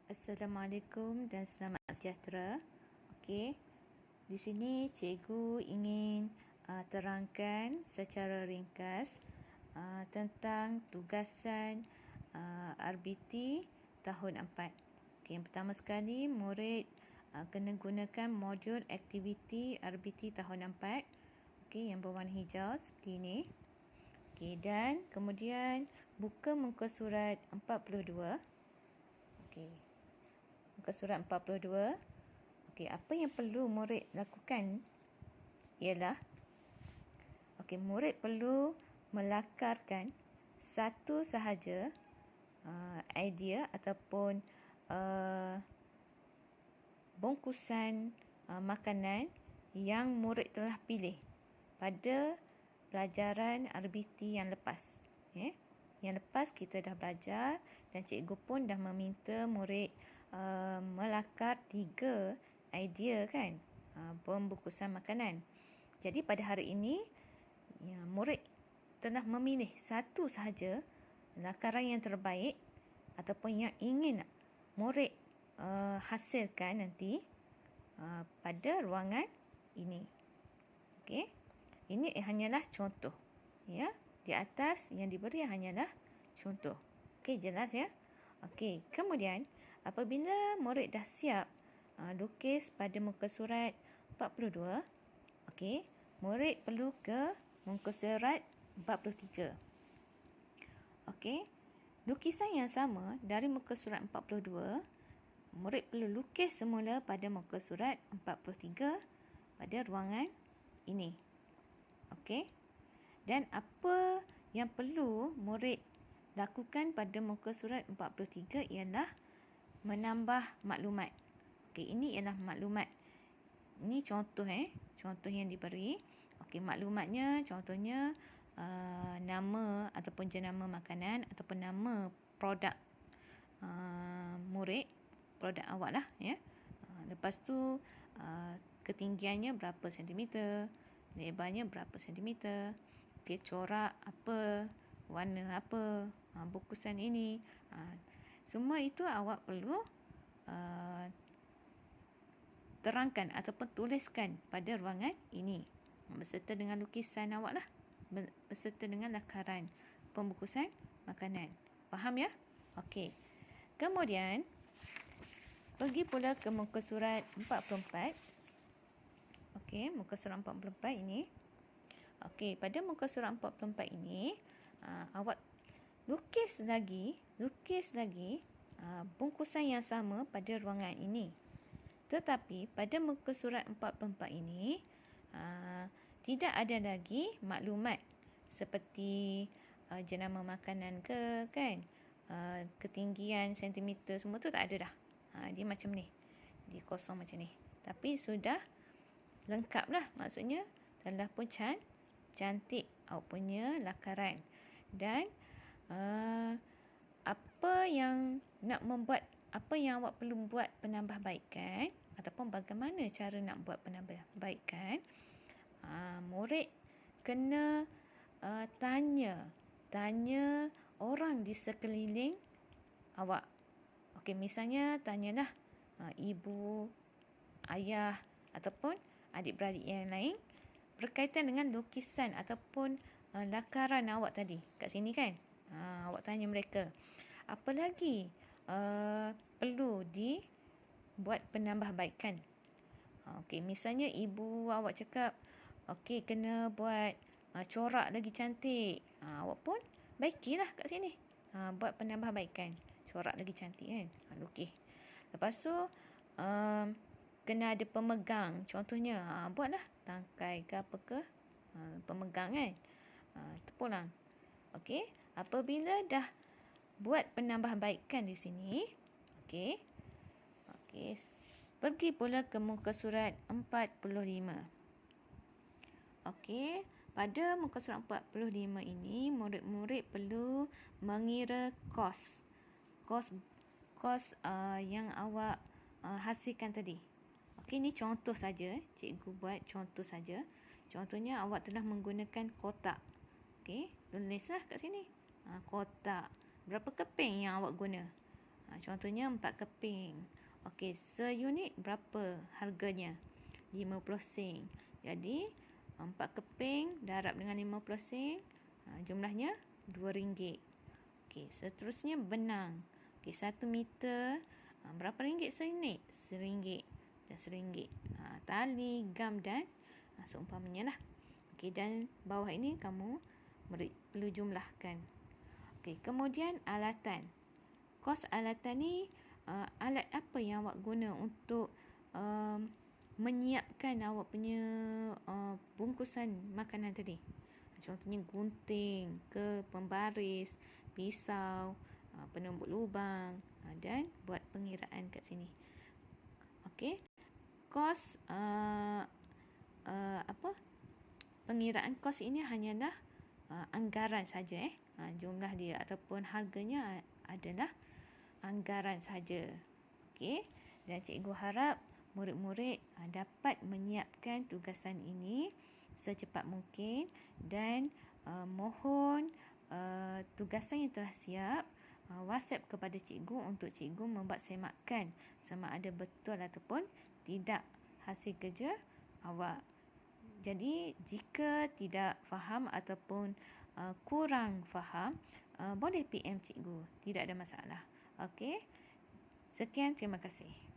Assalamualaikum dan selamat sejahtera. Okey, di sini cikgu ingin terangkan secara ringkas tentang tugasan RBT tahun 4. Okey, yang pertama sekali murid kena gunakan modul aktiviti RBT tahun 4. Okey, yang berwarna hijau seperti ini. Okey, dan kemudian buka muka surat 42. Okey. Muka surat 42. Okey, apa yang perlu murid lakukan ialah murid perlu melakarkan satu sahaja idea ataupun bungkusan makanan yang murid telah pilih pada pelajaran RBT yang lepas. Yang lepas kita dah belajar dan cikgu pun dah meminta murid melakar 3 idea kan, pembungkusan makanan. Jadi pada hari ini murid telah memilih satu sahaja lakaran yang terbaik ataupun yang ingin murid hasilkan nanti pada ruangan ini. Okey, ini hanyalah contoh ya. Di atas yang diberi hanyalah contoh. Okey, jelas ya. Okey, kemudian apabila murid dah siap lukis pada muka surat 42, okey, murid perlu ke muka surat 43. Okey, lukisan yang sama dari muka surat 42, murid perlu lukis semula pada muka surat 43 pada ruangan ini. Okey, dan apa yang perlu murid lakukan pada muka surat 43 ialah menambah maklumat. Okey, ini ialah maklumat. Ini contoh contoh yang diberi. Okey, maklumatnya contohnya nama ataupun jenama makanan ataupun nama produk murid, produk awak lah ya. Lepas tu ketinggiannya berapa sentimeter, lebarnya berapa sentimeter. Okey, corak apa, warna apa, bungkusan ini. Semua itu awak perlu terangkan ataupun tuliskan pada ruangan ini beserta dengan lukisan awak lah, beserta dengan lakaran pembungkusan makanan. Faham ya? Okey. Kemudian pergi pula ke muka surat 44. Okey, muka surat 44 ini. Okey, pada muka surat 44 ini awak lukis lagi bungkusan yang sama pada ruangan ini. Tetapi pada muka surat 44 ini tidak ada lagi maklumat seperti jenama makanan ke kan, ketinggian sentimeter semua tu tak ada dah. Dia macam ni, dia kosong macam ni. Tapi sudah lengkap lah, maksudnya telah pun cantik awak punya lakaran. Dan apa yang awak perlu buat penambahbaikan ataupun bagaimana cara nak buat penambahbaikan, murid kena tanya orang di sekeliling awak. Okey, misalnya tanyalah ibu, ayah ataupun adik-beradik yang lain berkaitan dengan lukisan ataupun lakaran awak tadi kat sini kan. Awak tanya mereka, apa lagi perlu dibuat penambahbaikan. Okey, misalnya ibu awak cakap, okey, kena buat corak lagi cantik. Awak pun baikilah kat sini. Buat penambahbaikan, corak lagi cantik kan. Lukis. Lepas tu kena ada pemegang. Contohnya buatlah tangkai ke apa ke, pemegang kan. Itu pula. Okey, apabila dah buat penambahbaikan di sini, okey, pergi pula ke muka surat 45. Okey, pada muka surat 45 ini murid-murid perlu mengira kos yang awak hasilkan tadi. Okey, ini contoh saja, cikgu buat contoh saja. Contohnya awak telah menggunakan kotak. Okey, tulislah kat sini. Kotak. Berapa keping yang awak guna? Contohnya 4 keping. Okey, seunit berapa harganya? 50 sen. Jadi 4 keping darab dengan 50 sen, jumlahnya RM2. Okey, seterusnya benang. Okey, 1 meter, berapa ringgit seunit? RM1 dan RM1. Tali, gam dan seumpamanya lah. Okey, dan bawah ini kamu perlu jumlahkan. Okey, kemudian alatan. Kos alatan ni, alat apa yang awak guna untuk menyiapkan awak punya bungkusan makanan tadi? Contohnya gunting ke pembaris, pisau, penumbuk lubang, dan buat pengiraan kat sini. Okey. Kos pengiraan kos ini hanyalah anggaran saja. Jumlah dia ataupun harganya adalah anggaran saja. Okey. Dan cikgu harap murid-murid dapat menyiapkan tugasan ini secepat mungkin dan mohon tugasan yang telah siap WhatsApp kepada cikgu untuk cikgu membuat semakan sama ada betul ataupun tidak hasil kerja awak. Jadi jika tidak faham ataupun kurang faham, boleh PM cikgu, tidak ada masalah. Okey. Sekian, terima kasih.